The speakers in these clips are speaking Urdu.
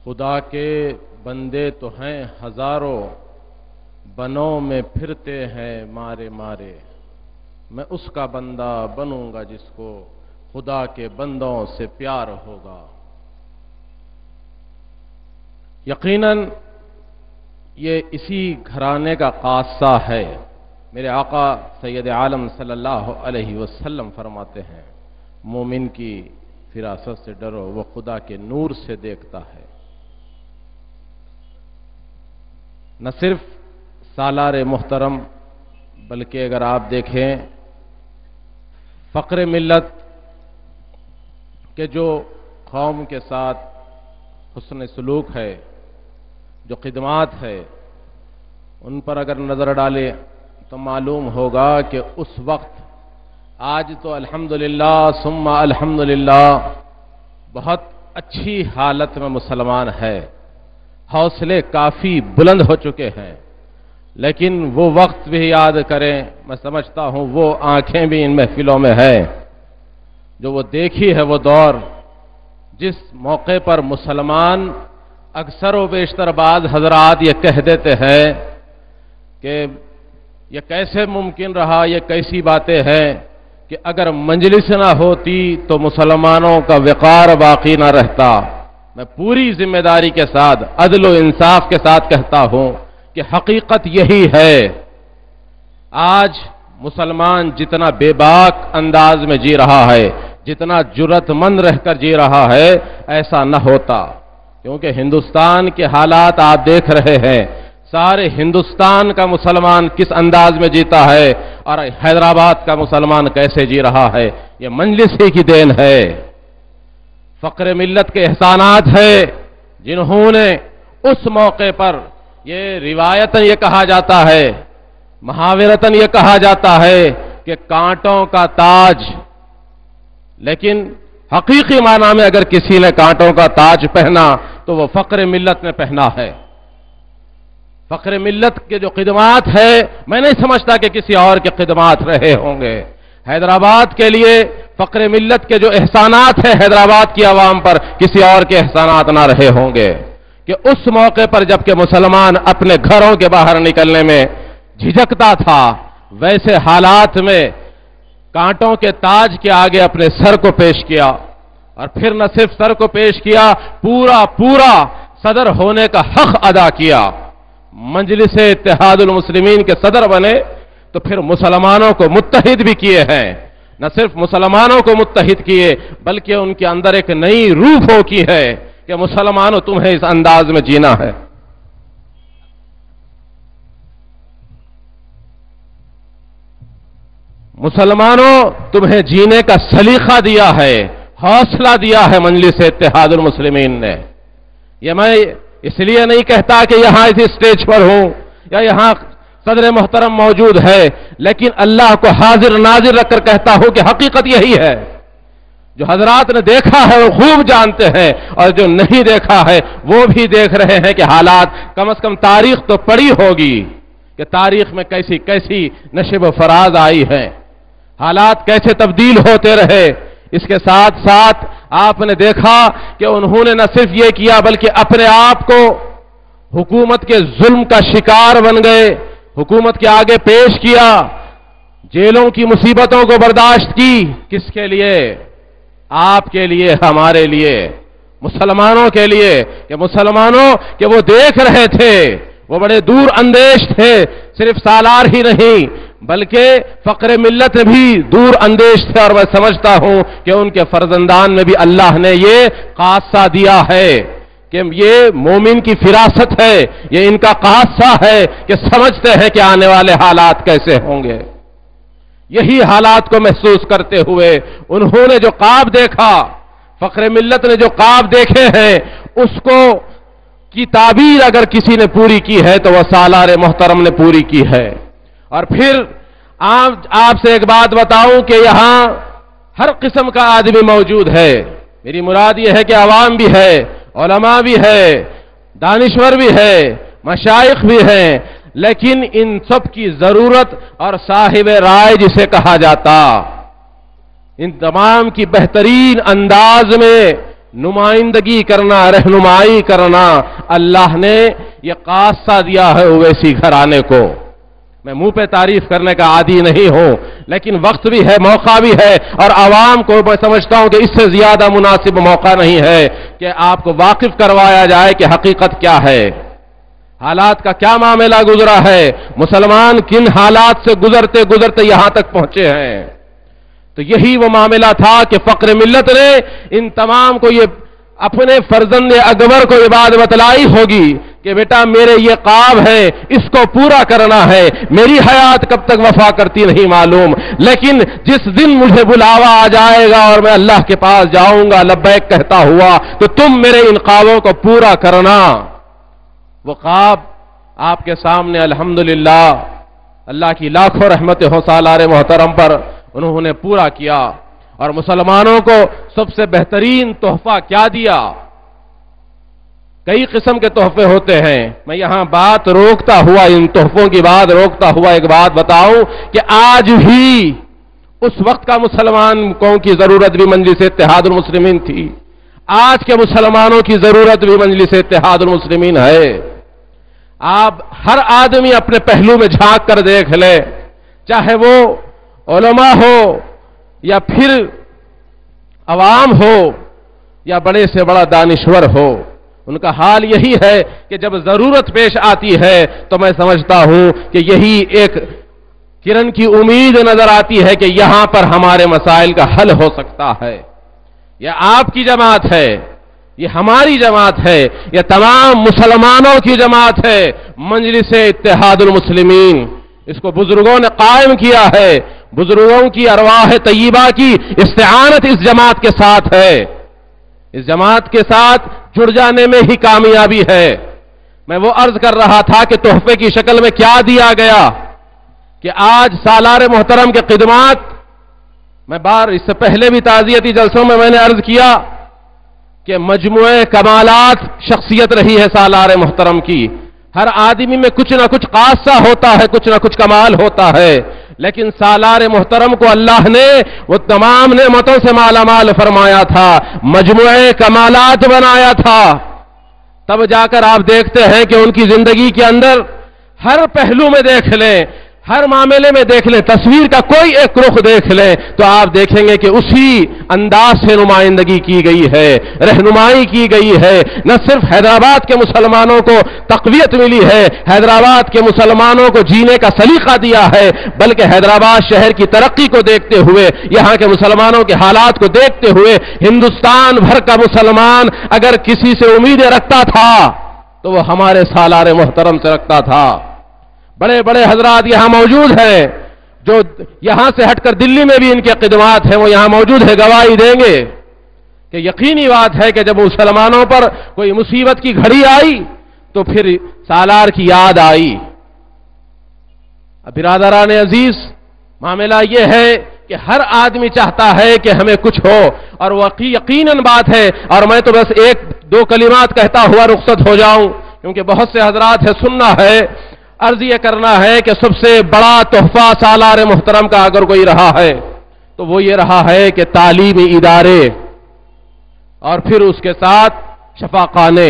خدا کے بندے تو ہیں ہزاروں، بنوں میں پھرتے ہیں مارے مارے، میں اس کا بندہ بنوں گا جس کو خدا کے بندوں سے پیار ہوگا۔ یقیناً یہ اسی گھرانے کا قاصہ ہے۔ میرے آقا سید عالم صلی اللہ علیہ وسلم فرماتے ہیں، مومن کی فراست سے ڈرو، وہ خدا کے نور سے دیکھتا ہے۔ نہ صرف سالار محترم بلکہ اگر آپ دیکھیں فقر ملت کے جو قوم کے ساتھ حسن سلوک ہے، جو خدمات ہے، ان پر اگر نظر ڈالے تو معلوم ہوگا کہ اس وقت آج تو الحمدللہ ثم الحمدللہ بہت اچھی حالت میں مسلمان ہے، حوصلے کافی بلند ہو چکے ہیں، لیکن وہ وقت بھی یاد کریں۔ میں سمجھتا ہوں وہ آنکھیں بھی ان محفلوں میں ہے جو وہ دیکھی ہے، وہ دور جس موقع پر مسلمان اکثر و بیشتر بعض حضرات یہ کہہ دیتے ہیں کہ یہ کیسے ممکن رہا، یہ کیسی باتیں ہیں کہ اگر مجلس نہ ہوتی تو مسلمانوں کا وقار باقی نہ رہتا۔ میں پوری ذمہ داری کے ساتھ، عدل و انصاف کے ساتھ کہتا ہوں کہ حقیقت یہی ہے۔ آج مسلمان جتنا بے باک انداز میں جی رہا ہے، جتنا جرأت مند رہ کر جی رہا ہے، ایسا نہ ہوتا، کیونکہ ہندوستان کے حالات آپ دیکھ رہے ہیں۔ سارے ہندوستان کا مسلمان کس انداز میں جیتا ہے اور حیدرآباد کا مسلمان کیسے جی رہا ہے، یہ مجلس ہی کی دین ہے۔ فقر ملت کے احسانات ہے جنہوں نے اس موقع پر، یہ روایتاً یہ کہا جاتا ہے، محاورتاً یہ کہا جاتا ہے کہ کانٹوں کا تاج، لیکن حقیقی معنی میں اگر کسی نے کانٹوں کا تاج پہنا تو وہ فقر ملت نے پہنا ہے۔ فقر ملت کے جو خدمات ہے، میں نہیں سمجھتا کہ کسی اور کے خدمات رہے ہوں گے۔ حیدرآباد کے لیے فقر ملت کے جو احسانات ہیں حیدرآباد کی عوام پر، کسی اور کے احسانات نہ رہے ہوں گے کہ اس موقع پر جبکہ مسلمان اپنے گھروں کے باہر نکلنے میں جھجکتا تھا، ویسے حالات میں کانٹوں کے تاج کے آگے اپنے سر کو پیش کیا، اور پھر نہ صرف سر کو پیش کیا، پورا صدر ہونے کا حق ادا کیا۔ مجلس اتحاد المسلمین کے صدر بنے تو پھر مسلمانوں کو متحد بھی کیے ہیں، نہ صرف مسلمانوں کو متحد کیے بلکہ ان کے اندر ایک نئی روح ہو کی ہے کہ مسلمانوں تمہیں اس انداز میں جینا ہے۔ مسلمانوں تمہیں جینے کا سلیقہ دیا ہے، حوصلہ دیا ہے مجلس اتحاد المسلمین نے۔ یہ میں اس لیے نہیں کہتا کہ یہاں اس اسٹیج پر ہوں یا یہاں صدر محترم موجود ہے، لیکن اللہ کو حاضر ناظر رکھ کر کہتا ہوں کہ حقیقت یہی ہے۔ جو حضرات نے دیکھا ہے وہ خوب جانتے ہیں، اور جو نہیں دیکھا ہے وہ بھی دیکھ رہے ہیں کہ حالات کم از کم تاریخ تو پڑی ہوگی کہ تاریخ میں کیسی کیسی نشیب و فراز آئی ہے، حالات کیسے تبدیل ہوتے رہے۔ اس کے ساتھ ساتھ آپ نے دیکھا کہ انہوں نے نہ صرف یہ کیا بلکہ اپنے آپ کو حکومت کے ظلم کا شکار بن گئے، حکومت کے آگے پیش کیا، جیلوں کی مصیبتوں کو برداشت کی۔ کس کے لیے؟ آپ کے لیے، ہمارے لیے، مسلمانوں کے لیے، کہ مسلمانوں کہ وہ دیکھ رہے تھے، وہ بڑے دور اندیش تھے، صرف سالار ہی نہیں بلکہ فقر ملت بھی دور اندیش تھے، اور میں سمجھتا ہوں کہ ان کے فرزندان میں بھی اللہ نے یہ خاصہ دیا ہے کہ یہ مومن کی فراست ہے، یہ ان کا خاصہ ہے کہ سمجھتے ہیں کہ آنے والے حالات کیسے ہوں گے۔ یہی حالات کو محسوس کرتے ہوئے انہوں نے جو خواب دیکھا، فقر ملت نے جو خواب دیکھے ہیں، اس کو کی تعبیر اگر کسی نے پوری کی ہے تو وہ سالار محترم نے پوری کی ہے۔ اور پھر آپ سے ایک بات بتاؤں کہ یہاں ہر قسم کا آدمی موجود ہے، میری مراد یہ ہے کہ عوام بھی ہے، علماء بھی ہے، دانشور بھی ہے، مشائخ بھی ہیں، لیکن ان سب کی ضرورت اور صاحب رائے جسے کہا جاتا، ان تمام کی بہترین انداز میں نمائندگی کرنا، رہنمائی کرنا، اللہ نے یہ خاصہ دیا ہے اویسی گھرانے کو۔ میں منہ پہ تعریف کرنے کا عادی نہیں ہوں، لیکن وقت بھی ہے، موقع بھی ہے، اور عوام کو میں سمجھتا ہوں کہ اس سے زیادہ مناسب موقع نہیں ہے کہ آپ کو واقف کروایا جائے کہ حقیقت کیا ہے، حالات کا کیا معاملہ گزرا ہے، مسلمان کن حالات سے گزرتے گزرتے یہاں تک پہنچے ہیں۔ تو یہی وہ معاملہ تھا کہ فقر ملت نے ان تمام کو یہ اپنے فرزند اکبر کو یہ بات بتلائی ہوگی کہ بیٹا میرے یہ خواب ہے، اس کو پورا کرنا ہے، میری حیات کب تک وفا کرتی نہیں معلوم، لیکن جس دن مجھے بلاوا آ جائے گا اور میں اللہ کے پاس جاؤں گا لبیک کہتا ہوا، تو تم میرے ان خوابوں کو پورا کرنا۔ وہ خواب آپ کے سامنے الحمدللہ اللہ کی لاکھوں رحمتیں ہوں سالار محترم پر، انہوں نے پورا کیا، اور مسلمانوں کو سب سے بہترین تحفہ کیا دیا۔ کئی قسم کے تحفے ہوتے ہیں، میں یہاں بات روکتا ہوا، ان تحفوں کی بات روکتا ہوا ایک بات بتاؤں کہ آج بھی اس وقت کا مسلمانوں کی ضرورت بھی مجلس اتحاد المسلمین تھی، آج کے مسلمانوں کی ضرورت بھی مجلس اتحاد المسلمین ہے۔ آپ ہر آدمی اپنے پہلو میں جھانک کر دیکھ لے، چاہے وہ علماء ہو یا پھر عوام ہو یا بڑے سے بڑا دانشور ہو، ان کا حال یہی ہے کہ جب ضرورت پیش آتی ہے تو میں سمجھتا ہوں کہ یہی ایک کرن کی امید نظر آتی ہے کہ یہاں پر ہمارے مسائل کا حل ہو سکتا ہے۔ یہ آپ کی جماعت ہے، یہ ہماری جماعت ہے، یہ تمام مسلمانوں کی جماعت ہے، مجلس اتحاد المسلمین۔ اس کو بزرگوں نے قائم کیا ہے، بزرگوں کی ارواح طیبہ کی استعانت اس جماعت کے ساتھ ہے، اس جماعت کے ساتھ جڑ جانے میں ہی کامیابی ہے۔ میں وہ عرض کر رہا تھا کہ تحفے کی شکل میں کیا دیا گیا کہ آج سالار محترم کے خدمات، میں اس سے پہلے بھی تعزیتی جلسوں میں نے عرض کیا کہ مجموعہ کمالات شخصیت رہی ہے سالار محترم کی، ہر آدمی میں کچھ نہ کچھ خاصہ ہوتا ہے، کچھ نہ کچھ کمال ہوتا ہے، لیکن سالار محترم کو اللہ نے وہ تمام نعمتوں سے مالا مال فرمایا تھا، مجموعہ کمالات بنایا تھا۔ تب جا کر آپ دیکھتے ہیں کہ ان کی زندگی کے اندر ہر پہلو میں دیکھ لیں، ہر معاملے میں دیکھ لیں، تصویر کا کوئی ایک رخ دیکھ لیں تو آپ دیکھیں گے کہ اسی انداز سے نمائندگی کی گئی ہے، رہنمائی کی گئی ہے۔ نہ صرف حیدرآباد کے مسلمانوں کو تقویت ملی ہے، حیدرآباد کے مسلمانوں کو جینے کا سلیقہ دیا ہے، بلکہ حیدرآباد شہر کی ترقی کو دیکھتے ہوئے، یہاں کے مسلمانوں کے حالات کو دیکھتے ہوئے، ہندوستان بھر کا مسلمان اگر کسی سے امیدیں رکھتا تھا تو وہ ہمارے سالار محترم سے رکھتا تھا۔ بڑے بڑے حضرات یہاں موجود ہیں جو یہاں سے ہٹ کر دلی میں بھی ان کے خدمات ہیں، وہ یہاں موجود ہے، گواہی دیں گے کہ یقینی بات ہے کہ جب مسلمانوں پر کوئی مصیبت کی گھڑی آئی تو پھر سالار کی یاد آئی۔ برادران عزیز، معاملہ یہ ہے کہ ہر آدمی چاہتا ہے کہ ہمیں کچھ ہو، اور یقیناً بات ہے، اور میں تو بس ایک دو کلمات کہتا ہوا رخصت ہو جاؤں کیونکہ بہت سے حضرات ہے، سننا ہے۔ عرض یہ کرنا ہے کہ سب سے بڑا تحفہ سالار محترم کا اگر کوئی رہا ہے تو وہ یہ رہا ہے کہ تعلیمی ادارے اور پھر اس کے ساتھ شفاخانے،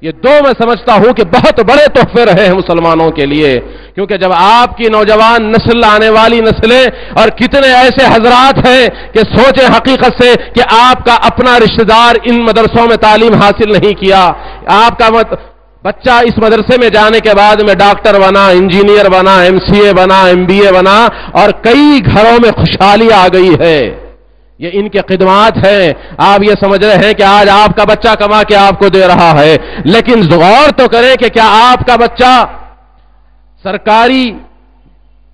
یہ دو میں سمجھتا ہوں کہ بہت بڑے تحفے رہے ہیں مسلمانوں کے لیے، کیونکہ جب آپ کی نوجوان نسل، آنے والی نسلیں، اور کتنے ایسے حضرات ہیں کہ سوچیں حقیقت سے کہ آپ کا اپنا رشتہ دار ان مدرسوں میں تعلیم حاصل نہیں کیا، آپ کا بچہ اس مدرسے میں جانے کے بعد میں ڈاکٹر بنا، انجینئر بنا، MCA بنا، MBA بنا، اور کئی گھروں میں خوشحالی آ گئی ہے، یہ ان کے خدمات ہیں۔ آپ یہ سمجھ رہے ہیں کہ آج آپ کا بچہ کما کے آپ کو دے رہا ہے، لیکن غور تو کریں کہ کیا آپ کا بچہ سرکاری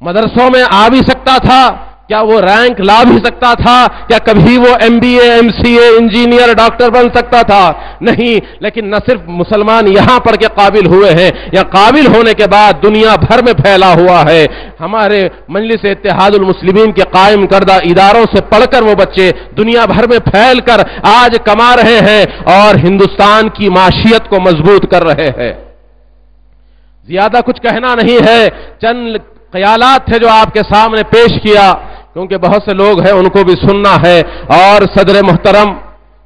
مدرسوں میں آ بھی سکتا تھا؟ کیا وہ رینک لا بھی سکتا تھا؟ کیا کبھی وہ MBA، MCA، انجینئر، ڈاکٹر بن سکتا تھا؟ نہیں، لیکن نہ صرف مسلمان یہاں پڑھ کے قابل ہوئے ہیں، یا قابل ہونے کے بعد دنیا بھر میں پھیلا ہوا ہے۔ ہمارے مجلس اتحاد المسلمین کے قائم کردہ اداروں سے پڑھ کر وہ بچے دنیا بھر میں پھیل کر آج کما رہے ہیں اور ہندوستان کی معیشت کو مضبوط کر رہے ہیں۔ زیادہ کچھ کہنا نہیں ہے، چند خیالات تھے جو آپ کے سامنے پیش کیا، کیونکہ بہت سے لوگ ہیں ان کو بھی سننا ہے، اور صدر محترم